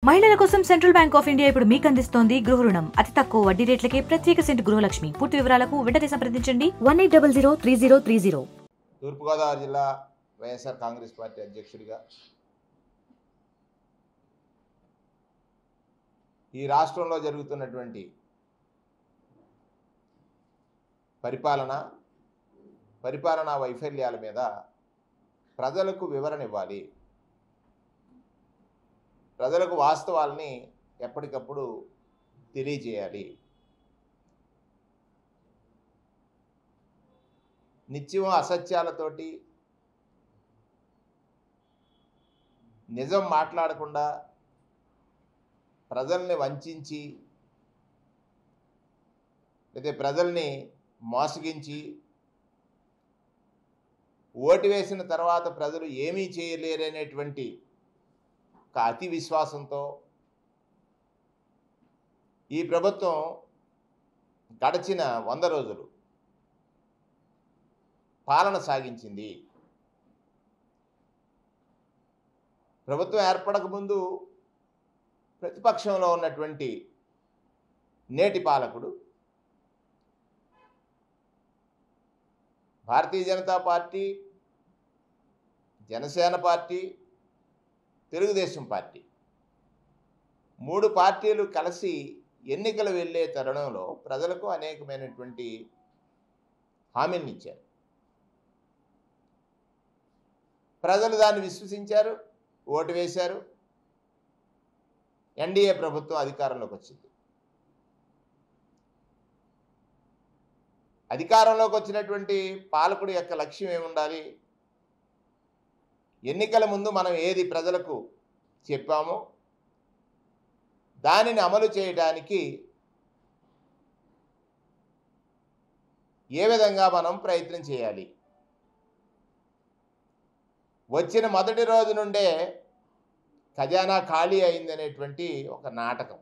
మహిళల కోసం central bank of India ఇప్పుడు మీకు అందిస్తోంది గృహ రుణం. అతి తక్కువ వడ్డీ రేట్లకే ప్రత్యేక సెంటు గృహలక్ష్మి. పూర్తి వివరాలకు వెంటనే సంప్రదించండి 18003030. తూర్పుగోదావరి జిల్లా వైఎస్ఆర్ కాంగ్రెస్ పార్టీ అధ్యక్షుడిగా ఈ రాష్ట్రంలో జరుగుతున్నటువంటి పరిపాలనా వైఫల్యాల మీద ప్రజలకు వివరణ ఇవ్వాలి. ప్రజలకు వాస్తవాలని ఎప్పటికప్పుడు తెలియజేయాలి. నిత్యం అసత్యాలతోటి నిజం మాట్లాడకుండా ప్రజల్ని వంచించి లేదా ప్రజల్ని మోసగించి ఓటు వేసిన తర్వాత ప్రజలు ఏమీ చేయలేరనేటువంటి ఒక అతి విశ్వాసంతో ఈ ప్రభుత్వం గడిచిన 100 రోజులు పాలన సాగించింది. ప్రభుత్వం ఏర్పడక ముందు ప్రతిపక్షంలో ఉన్నటువంటి నేటి పాలకుడు Bharatiya Janata party, Janasena party, Telugu Desam party 3 పార్టీలు కలిసి ఎన్నికలు వెళ్ళే తరుణంలో ప్రజలకు అనేకమైనటువంటి హామీలను ఇచ్చారు. ప్రజలు దాన్ని విశ్వసించారు, ఓటు వేశారు. ఎన్డీఏ ప్రభుత్వం అధికారంలోకి వచ్చింది. అధికారంలోకి వచ్చినటువంటి పాలకుడి యొక్క లక్ష్యం ఏముండాలి? ఎన్నికల ముందు మనం ఏది ప్రజలకు చెప్పామో దానిని అమలు చేయడానికి ఏ విధంగా మనం ప్రయత్నం చేయాలి. వచ్చిన మొదటి రోజు నుండే ఖజానా ఖాళీ అయిందనేటువంటి ఒక నాటకం.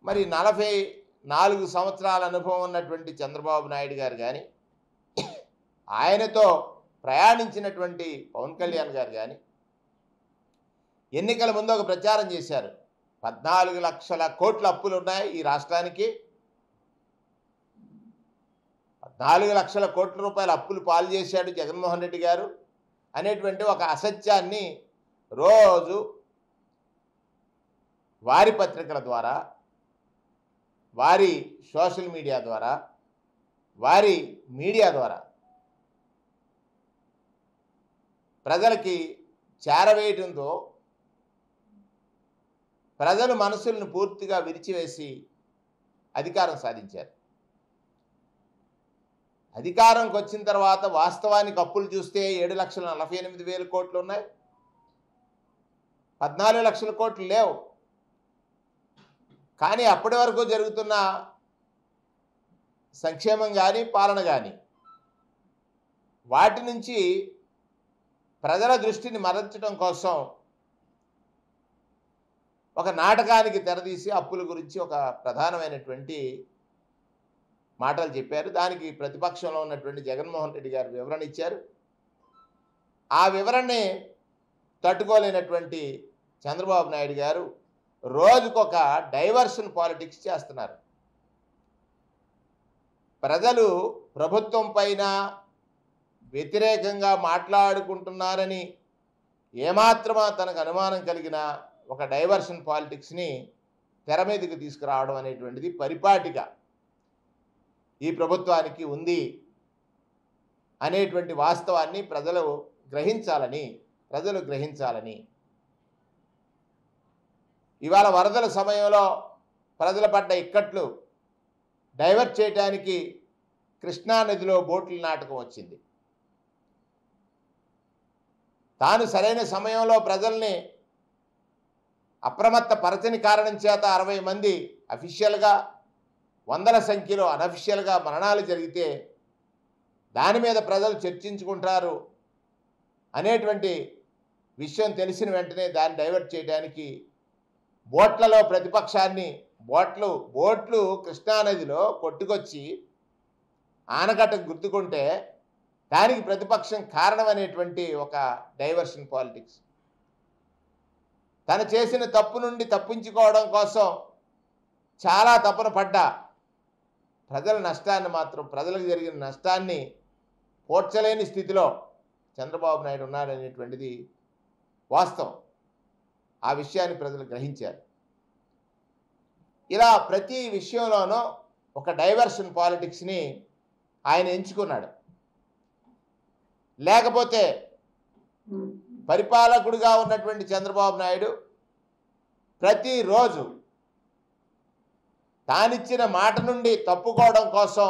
మరి 44 సంవత్సరాల అనుభవం ఉన్నటువంటి చంద్రబాబు నాయుడు గారు కానీ, ఆయనతో ప్రయాణించినటువంటి పవన్ కళ్యాణ్ గారు కానీ ఎన్నికల ముందు ఒక ప్రచారం చేశారు. 14 లక్షల కోట్ల అప్పులు ఉన్నాయి ఈ రాష్ట్రానికి, 14 లక్షల కోట్ల రూపాయల అప్పులు పాలు చేశాడు జగన్మోహన్ రెడ్డి గారు అనేటువంటి ఒక అసత్యాన్ని రోజు వారి పత్రికల ద్వారా, వారి సోషల్ మీడియా ద్వారా, వారి మీడియా ద్వారా ప్రజలకి చేరవేయడంతో ప్రజల మనసులను పూర్తిగా విరిచివేసి అధికారం సాధించారు. అధికారంకి వచ్చిన తర్వాత వాస్తవానికి అప్పులు చూస్తే 7,48,000 కోట్లు ఉన్నాయి, 14 లక్షల కోట్లు లేవు. కానీ అప్పటి వరకు జరుగుతున్న సంక్షేమం కానీ పాలన కానీ వాటి నుంచి ప్రజల దృష్టిని మరల్చడం కోసం ఒక నాటకానికి తెరదీసి అప్పుల గురించి ఒక ప్రధానమైనటువంటి మాటలు చెప్పారు. దానికి ప్రతిపక్షంలో ఉన్నటువంటి జగన్మోహన్ రెడ్డి గారు వివరణ ఇచ్చారు. ఆ వివరణని తట్టుకోలేనటువంటి చంద్రబాబు నాయుడు గారు రోజుకొక డైవర్షన్ పాలిటిక్స్ చేస్తున్నారు. ప్రజలు ప్రభుత్వం పైన వ్యతిరేకంగా మాట్లాడుకుంటున్నారని ఏమాత్రమా తనకు అనుమానం కలిగిన ఒక డైవర్షన్ పాలిటిక్స్ని తెర మీదకి తీసుకురావడం అనేటువంటిది పరిపాటిగా ఈ ప్రభుత్వానికి ఉంది అనేటువంటి వాస్తవాన్ని ప్రజలు గ్రహించాలని ఇవాళ వరదల సమయంలో ప్రజల పడ్డ ఇక్కట్లు డైవర్ట్ చేయడానికి కృష్ణానదిలో బోట్ల నాటకం వచ్చింది. తాను సరైన సమయంలో ప్రజల్ని అప్రమత్త పరచని కారణం చేత 60 మంది అఫీషియల్గా, వందల సంఖ్యలో అనఫిషియల్గా మరణాలు జరిగితే దాని మీద ప్రజలు చర్చించుకుంటారు అనేటువంటి విషయం తెలిసిన వెంటనే దాన్ని డైవర్ట్ చేయడానికి బోట్లలో ప్రతిపక్షాన్ని బోట్లు కృష్ణానదిలో కొట్టుకొచ్చి ఆనకట్టకు గుర్తుకుంటే దానికి ప్రతిపక్షం కారణం అనేటువంటి ఒక డైవర్షన్ పాలిటిక్స్. తను చేసిన తప్పు నుండి తప్పించుకోవడం కోసం చాలా తపన పడ్డా ప్రజల నష్టాన్ని మాత్రం, ప్రజలకు జరిగిన నష్టాన్ని పోడ్చలేని స్థితిలో చంద్రబాబు నాయుడు ఉన్నాడనేటువంటిది వాస్తవం. ఆ విషయాన్ని ప్రజలు గ్రహించారు. ఇలా ప్రతి విషయంలోనూ ఒక డైవర్షన్ పాలిటిక్స్ని ఆయన ఎంచుకున్నాడు. లేకపోతే పరిపాలకుడిగా ఉన్నటువంటి చంద్రబాబు నాయుడు ప్రతిరోజు తానిచ్చిన మాట నుండి తప్పుకోవడం కోసం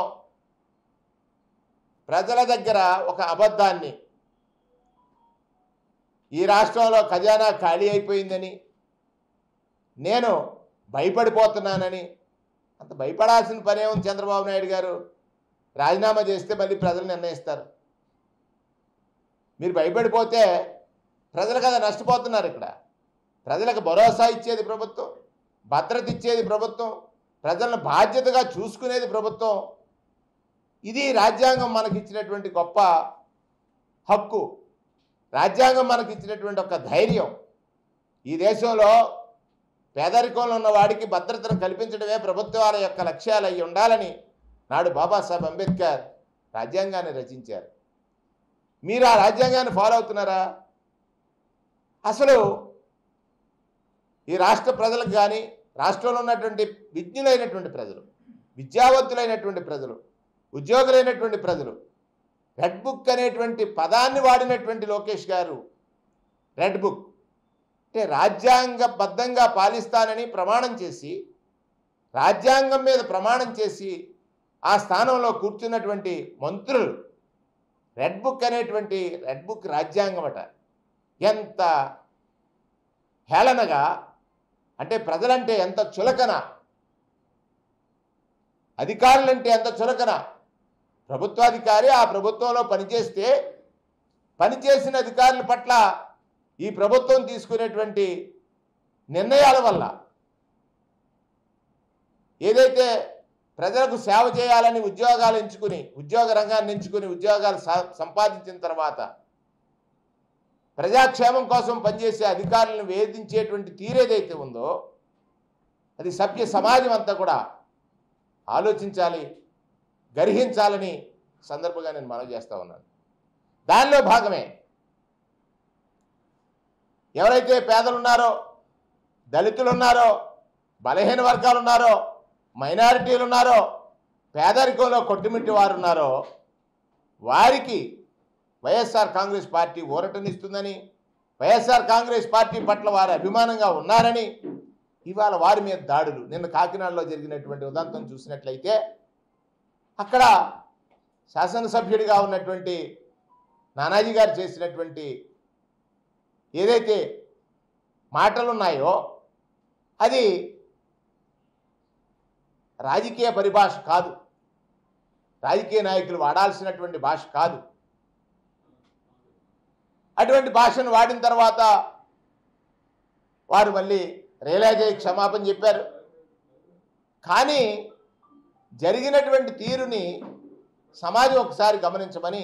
ప్రజల దగ్గర ఒక అబద్ధాన్ని, ఈ రాష్ట్రంలో ఖజానా ఖాళీ అయిపోయిందని, నేను భయపడిపోతున్నానని. అంత భయపడాల్సిన పనే ఉంది చంద్రబాబు నాయుడు గారు. రాజీనామా చేస్తే మళ్ళీ ప్రజలు నిర్ణయిస్తారు. మీరు భయపడిపోతే ప్రజలు కదా నష్టపోతున్నారు. ఇక్కడ ప్రజలకు భరోసా ఇచ్చేది ప్రభుత్వం, భద్రత ఇచ్చేది ప్రభుత్వం, ప్రజలను బాధ్యతగా చూసుకునేది ప్రభుత్వం. ఇది రాజ్యాంగం మనకిచ్చినటువంటి గొప్ప హక్కు, రాజ్యాంగం మనకిచ్చినటువంటి ఒక ధైర్యం. ఈ దేశంలో పేదరికంలో ఉన్న వాడికి భద్రతను కల్పించడమే ప్రభుత్వాల యొక్క లక్ష్యాలు అయి ఉండాలని నాడు బాబాసాహెబ్ అంబేద్కర్ రాజ్యాంగాన్ని రచించారు. మీరు ఆ రాజ్యాంగాన్ని ఫాలో అవుతున్నారా? అసలు ఈ రాష్ట్ర ప్రజలకు కానీ, రాష్ట్రంలో ఉన్నటువంటి విజ్ఞులైనటువంటి ప్రజలు, విద్యావంతులైనటువంటి ప్రజలు, ఉద్యోగులైనటువంటి ప్రజలు రెడ్ బుక్ అనేటువంటి పదాన్ని వాడినటువంటి లోకేష్ గారు, రెడ్ బుక్ అంటే రాజ్యాంగబద్ధంగా పాలిస్తానని ప్రమాణం చేసి, రాజ్యాంగం మీద ప్రమాణం చేసి ఆ స్థానంలో కూర్చున్నటువంటి మంత్రులు రెడ్ బుక్ అనేటువంటి, రెడ్ బుక్ రాజ్యాంగం అట. ఎంత హేళనగా, అంటే ప్రజలంటే ఎంత చులకన, అధికారులంటే ఎంత చులకన. ప్రభుత్వాధికారి ఆ ప్రభుత్వంలో పనిచేస్తే పనిచేసిన అధికారుల పట్ల ఈ ప్రభుత్వం తీసుకునేటువంటి నిర్ణయాల వల్ల ఏదైతే ప్రజలకు సేవ చేయాలని ఉద్యోగాలు ఎంచుకుని, ఉద్యోగ రంగాన్ని ఎంచుకుని ఉద్యోగాలు సంపాదించిన తర్వాత ప్రజాక్షేమం కోసం పనిచేసే అధికారులను వేధించేటువంటి తీరేదైతే ఉందో అది సభ్య సమాజం అంతా కూడా ఆలోచించాలి, గర్హించాలని సందర్భంగా నేను మనవి చేస్తూ ఉన్నాను. దానిలో భాగమే ఎవరైతే పేదలున్నారో, దళితులు ఉన్నారో, బలహీన వర్గాలు ఉన్నారో, మైనారిటీలు ఉన్నారో, పేదరికంలో కొట్టుమిట్టి వారు ఉన్నారో వారికి వైఎస్ఆర్ కాంగ్రెస్ పార్టీ ఊరటనిస్తుందని, వైఎస్ఆర్ కాంగ్రెస్ పార్టీ పట్ల వారు అభిమానంగా ఉన్నారని ఇవాళ వారి మీద దాడులు. నిన్న కాకినాడలో జరిగినటువంటి ఉదంతం చూసినట్లయితే అక్కడ శాసనసభ్యుడిగా ఉన్నటువంటి నానాజీ గారు చేసినటువంటి ఏదైతే మాటలు ఉన్నాయో అది రాజకీయ పరిభాష కాదు, రాజకీయ నాయకులు వాడాల్సినటువంటి భాష కాదు. అటువంటి భాషను వాడిన తర్వాత వారు మళ్ళీ రియలైజ్ అయ్యి క్షమాపణ చెప్పారు. కానీ జరిగినటువంటి తీరుని సమాజం ఒకసారి గమనించమని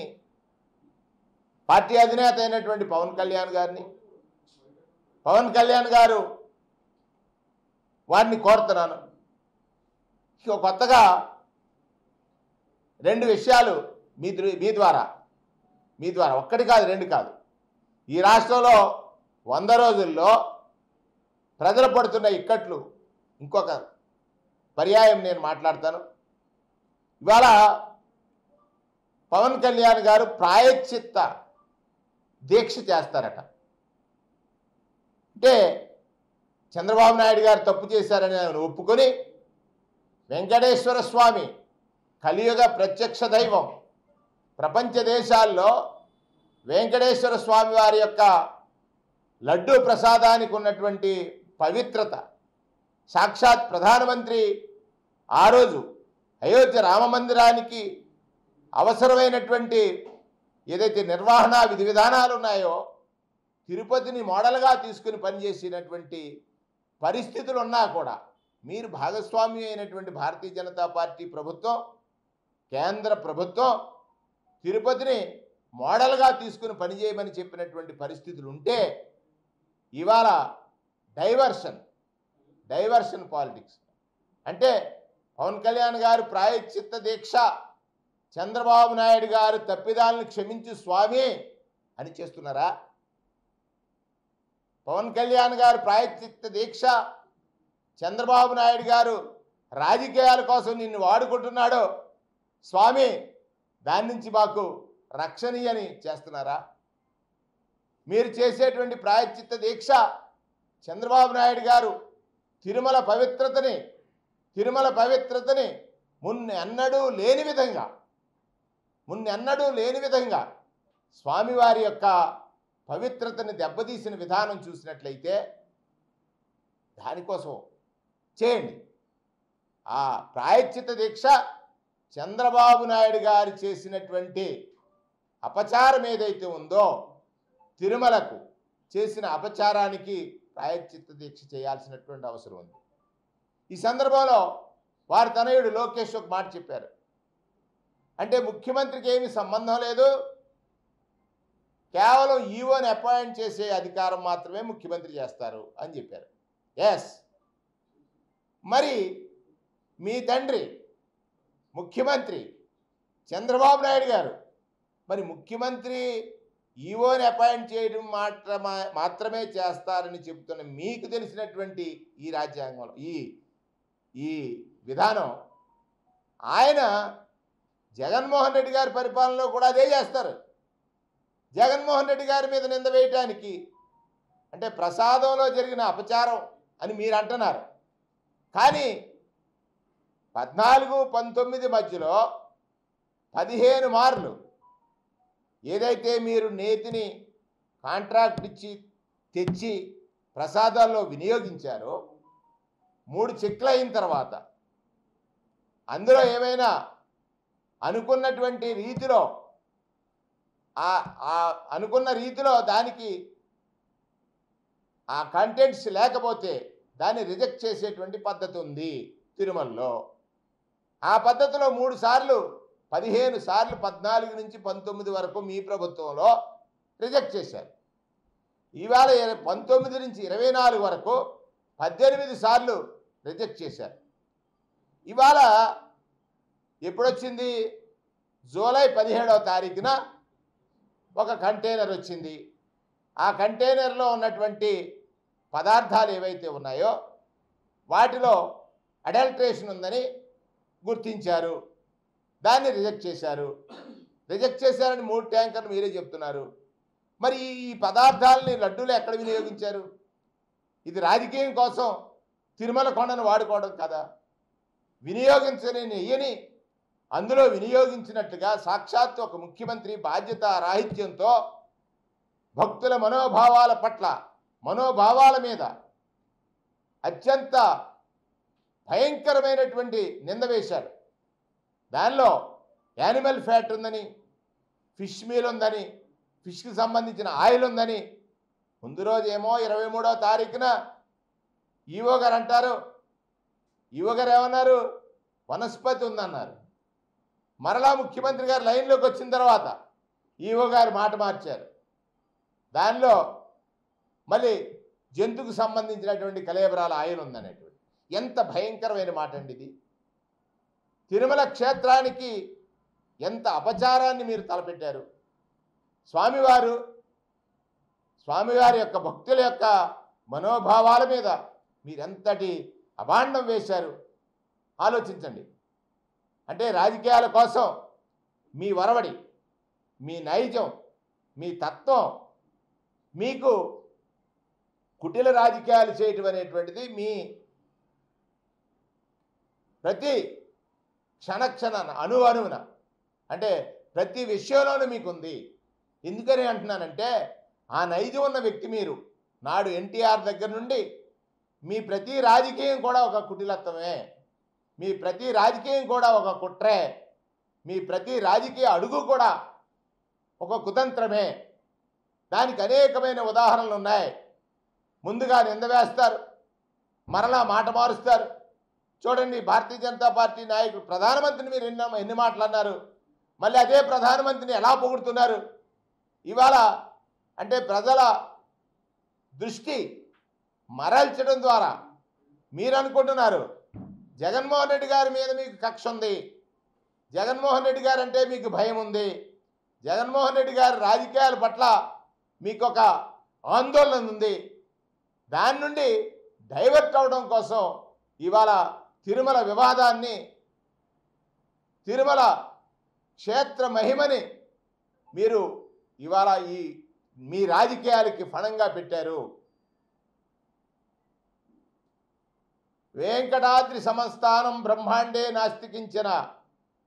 పార్టీ అధినేత అయినటువంటి పవన్ కళ్యాణ్ గారిని, పవన్ కళ్యాణ్ గారు వారిని కోరుతున్నాను. ఇక కొత్తగా రెండు విషయాలు మీ ద్వారా ఒక్కటి కాదు, రెండు కాదు, ఈ రాష్ట్రంలో 100 రోజుల్లో ప్రజలు పడుతున్న ఇక్కట్లు ఇంకొక పర్యాయం నేను మాట్లాడతాను. ఇవాళ పవన్ కళ్యాణ్ గారు ప్రాయశ్చిత్త దీక్ష చేస్తారట. అంటే చంద్రబాబు నాయుడు గారు తప్పు చేశారని ఆయన ఒప్పుకొని వెంకటేశ్వర స్వామి కలియుగ ప్రత్యక్ష దైవం, ప్రపంచ దేశాల్లో వెంకటేశ్వర స్వామి వారి యొక్క లడ్డూ ప్రసాదానికి ఉన్నటువంటి పవిత్రత, సాక్షాత్ ప్రధానమంత్రి ఆ రోజు అయోధ్య రామ మందిరానికి అవసరమైనటువంటి ఏదైతే నిర్వహణ విధి విధానాలు ఉన్నాయో తిరుపతిని మోడల్గా తీసుకుని పనిచేసినటువంటి పరిస్థితులు ఉన్నా కూడా మీరు భాగస్వామి అయినటువంటి భారతీయ జనతా పార్టీ ప్రభుత్వం, కేంద్ర ప్రభుత్వం తిరుపతిని మోడల్గా తీసుకుని పనిచేయమని చెప్పినటువంటి పరిస్థితులు ఉంటే ఇవాళ డైవర్షన్ పాలిటిక్స్. అంటే పవన్ కళ్యాణ్ గారు ప్రాయశ్చిత్త దీక్ష చంద్రబాబు నాయుడు గారు తప్పిదాలను క్షమించు స్వామి అని చేస్తున్నారా? పవన్ కళ్యాణ్ గారు ప్రాయశ్చిత్త దీక్ష చంద్రబాబు నాయుడు గారు రాజకీయాల కోసం నిన్ను వాడుకుంటున్నాడు స్వామి, దాని నుంచి మాకు రక్షణీయని చేస్తున్నారా? మీరు చేసేటువంటి ప్రాయశ్చిత్త దీక్ష చంద్రబాబు నాయుడు గారు తిరుమల పవిత్రతని మున్నెన్నడూ లేని విధంగా స్వామివారి యొక్క పవిత్రతని దెబ్బతీసిన విధానం చూసినట్లయితే దానికోసం చేయండి. ఆ ప్రాయశ్చిత్త దీక్ష చంద్రబాబు నాయుడు గారు చేసినటువంటి అపచారం ఏదైతే ఉందో, తిరుమలకు చేసిన అపచారానికి ప్రాయశ్చిత్త దీక్ష చేయాల్సినటువంటి అవసరం ఉంది. ఈ సందర్భంలో వారి తనయుడు లోకేష్ ఒక మాట చెప్పారు. అంటే ముఖ్యమంత్రికి ఏమీ సంబంధం లేదు, కేవలం ఈవోని అపాయింట్ చేసే అధికారం మాత్రమే ముఖ్యమంత్రి చేస్తారు అని చెప్పారు. ఎస్, మరి మీ తండ్రి ముఖ్యమంత్రి చంద్రబాబు నాయుడు గారు మరి ముఖ్యమంత్రి ఈవోని అపాయింట్ చేయడం మాత్రమే చేస్తారని చెబుతున్న మీకు తెలిసినటువంటి ఈ రాజ్యాంగంలో ఈ విధానం ఆయన జగన్మోహన్ రెడ్డి గారి పరిపాలనలో కూడా అదే చేస్తారు. జగన్మోహన్ రెడ్డి గారి మీద నింద వేయటానికి అంటే ప్రసాదంలో జరిగిన అపచారం అని మీరు అంటున్నారు. కానీ 14-19 మధ్యలో 15 మార్లు ఏదైతే మీరు నేతిని కాంట్రాక్ట్ ఇచ్చి తెచ్చి ప్రసాదాల్లో వినియోగించారో 3 చెక్లు అయిన తర్వాత అందులో ఏమైనా అనుకున్నటువంటి రీతిలో అనుకున్న రీతిలో దానికి ఆ కంటెంట్స్ లేకపోతే దాన్ని రిజెక్ట్ చేసేటువంటి పద్ధతి ఉంది తిరుమలలో. ఆ పద్ధతిలో 3 సార్లు 15 సార్లు 14 నుంచి 19 వరకు మీ ప్రభుత్వంలో రిజెక్ట్ చేశారు. ఇవాళ 19 నుంచి 24 వరకు 18 సార్లు రిజెక్ట్ చేశారు. ఇవాళ ఎప్పుడొచ్చింది? జూలై 17వ తారీఖున ఒక కంటైనర్ వచ్చింది. ఆ కంటైనర్లో ఉన్నటువంటి పదార్థాలు ఏవైతే ఉన్నాయో వాటిలో అడల్ట్రేషన్ ఉందని గుర్తించారు, దాన్ని రిజెక్ట్ చేశారు. రిజెక్ట్ చేశారని 3 ట్యాంకర్లు మీరే చెప్తున్నారు. మరి ఈ పదార్థాలని లడ్డూలు ఎక్కడ వినియోగించారు? ఇది రాజకీయం కోసం తిరుమల కొండను వాడుకోవడం కదా. వినియోగించని నెయ్యని అందులో వినియోగించినట్టుగా సాక్షాత్తు ఒక ముఖ్యమంత్రి బాధ్యత రాహిత్యంతో భక్తుల మనోభావాల మీద అత్యంత భయంకరమైనటువంటి నింద వేశారు. దానిలో యానిమల్ ఫ్యాట్ ఉందని, ఫిష్ మీల్ ఉందని, ఫిష్కి సంబంధించిన ఆయిల్ ఉందని. ముందు రోజు ఏమో 23వ తారీఖున ఈవో గారు అంటారు. ఈవో గారు ఏమన్నారు? వనస్పతి ఉందన్నారు. మరలా ముఖ్యమంత్రి గారు లైన్లోకి వచ్చిన తర్వాత ఈవో గారు మాట మార్చారు. దానిలో మళ్ళీ జంతుకు సంబంధించినటువంటి కలేబరాల ఆయిల్ ఉందనేటువంటి ఎంత భయంకరమైన మాట అండి ఇది. తిరుమల క్షేత్రానికి ఎంత అపచారాన్ని మీరు తలపెట్టారు. స్వామివారి యొక్క భక్తుల యొక్క మనోభావాల మీద మీరెంతటి అభాండం వేశారు ఆలోచించండి. అంటే రాజకీయాల కోసం మీ వరవడి, మీ నైజం, మీ తత్వం, మీకు కుటిల రాజకీయాలు చేయటం అనేటువంటిది మీ ప్రతి క్షణ అణువున అంటే ప్రతి విషయంలోనూ మీకుంది. ఎందుకని అంటున్నానంటే ఆ నైజం ఉన్న వ్యక్తి మీరు. నాడు ఎన్టీఆర్ దగ్గర నుండి మీ ప్రతి రాజకీయం కూడా ఒక కుటిలత్వమే, మీ ప్రతి రాజకీయం కూడా ఒక కుట్రే, మీ ప్రతి రాజకీయ అడుగు కూడా ఒక కుతంత్రమే. దానికి అనేకమైన ఉదాహరణలు ఉన్నాయి. ముందుగా నింద వేస్తారు, మరలా మాట మారుస్తారు. చూడండి, భారతీయ జనతా పార్టీ నాయకులు ప్రధానమంత్రిని మీరు ఎన్ని మాటలు అన్నారు, మళ్ళీ అదే ప్రధానమంత్రిని ఎలా పొగుడుతున్నారు. ఇవాళ అంటే ప్రజల దృష్టి మరల్చడం ద్వారా మీరు అనుకుంటున్నారు జగన్మోహన్ రెడ్డి గారి మీద మీకు కక్ష ఉంది, జగన్మోహన్ రెడ్డి గారు అంటే మీకు భయం ఉంది, జగన్మోహన్ రెడ్డి గారి రాజకీయాల పట్ల మీకు ఒక ఆందోళన ఉంది, దాని నుండి డైవర్ట్ అవడం కోసం ఇవాళ తిరుమల వివాదాన్ని, తిరుమల క్షేత్ర మహిమని మీరు ఇవాళ మీ రాజకీయాలకి ఫణంగా పెట్టారు. వెంకటాద్రి సమస్థానం బ్రహ్మాండే నాస్తికించిన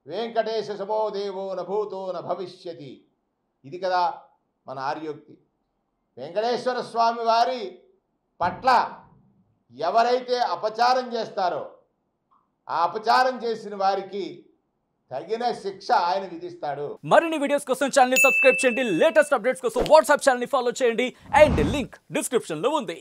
వెంకటేశ సమో దేవో నభూతో నభవిష్యతి. ఇది కదా మన ఆర్యోక్తి. వెంకటేశ్వర స్వామి వారి పట్ల ఎవరైతే అపచారం చేస్తారో ఆ అపచారం చేసిన వారికి తగిన శిక్ష ఆయన విధిస్తాడు. మరిన్ని వీడియోస్ కోసం ఛానల్ ని సబ్స్క్రైబ్ చేయండి, లేటెస్ట్ అప్డేట్స్ కోసం వాట్సాప్ ఛానల్ ని ఫాలో చేయండి అండ్ లింక్ డిస్క్రిప్షన్ లో ఉంది.